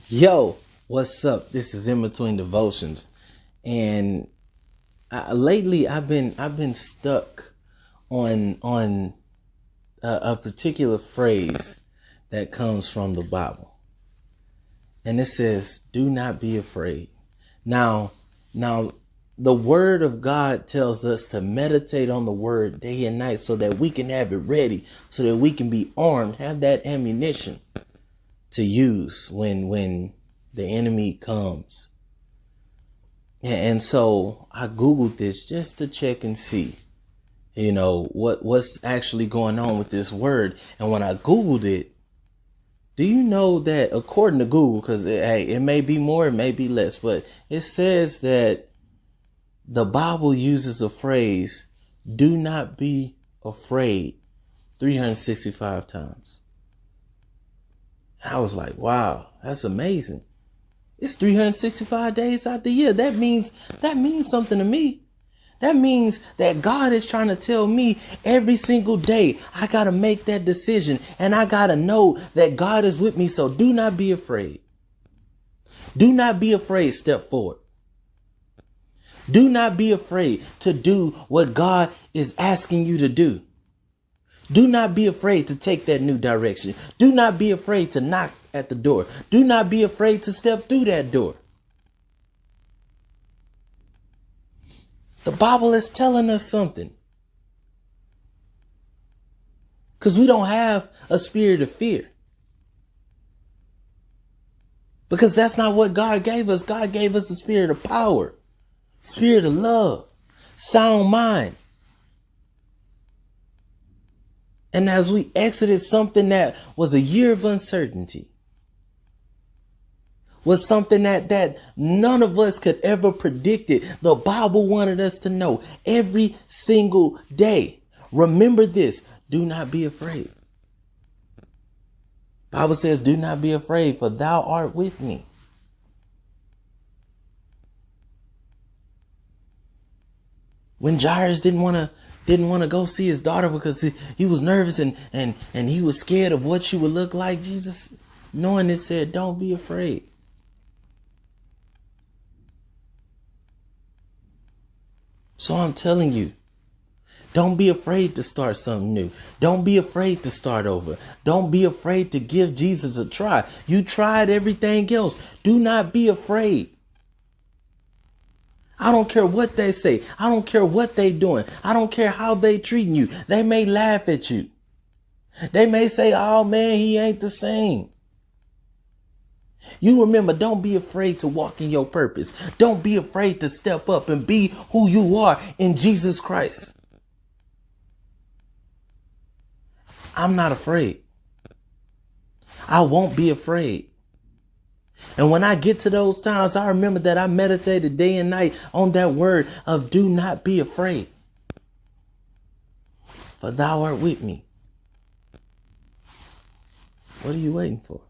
Yo, what's up? This is InBetween Devotions, and lately I've been stuck on a particular phrase that comes from the Bible, and it says, "Do not be afraid." Now, the Word of God tells us to meditate on the Word day and night, so that we can have it ready, so that we can be armed, have that ammunition to use when the enemy comes. And so I Googled this just to check and see, what's actually going on with this word. And when I Googled it, do you know that according to Google, because it may be more, it may be less, but it says that the Bible uses a phrase, "do not be afraid," 365 times. I was like, wow, that's amazing. It's 365 days out the year. That means something to me. That means that God is trying to tell me every single day, I got to make that decision, and I got to know that God is with me. So do not be afraid. Do not be afraid. Step forward. Do not be afraid to do what God is asking you to do. Do not be afraid to take that new direction. Do not be afraid to knock at the door. Do not be afraid to step through that door. The Bible is telling us something. Because we don't have a spirit of fear. Because that's not what God gave us. God gave us a spirit of power, spirit of love, sound mind. And as we exited something that was a year of uncertainty, was something that none of us could ever predict it, the Bible wanted us to know every single day. Remember this, do not be afraid. Bible says, do not be afraid, for thou art with me. When Jairus didn't want to go see his daughter because he was nervous and he was scared of what she would look like, Jesus, knowing it, said, don't be afraid. So I'm telling you, don't be afraid to start something new. Don't be afraid to start over. Don't be afraid to give Jesus a try. You tried everything else. Do not be afraid. I don't care what they say. I don't care what they doing. I don't care how they treating you. They may laugh at you. They may say, oh man, he ain't the same. You remember, don't be afraid to walk in your purpose. Don't be afraid to step up and be who you are in Jesus Christ. I'm not afraid. I won't be afraid. And when I get to those times, I remember that I meditated day and night on that word of do not be afraid, for thou art with me. What are you waiting for?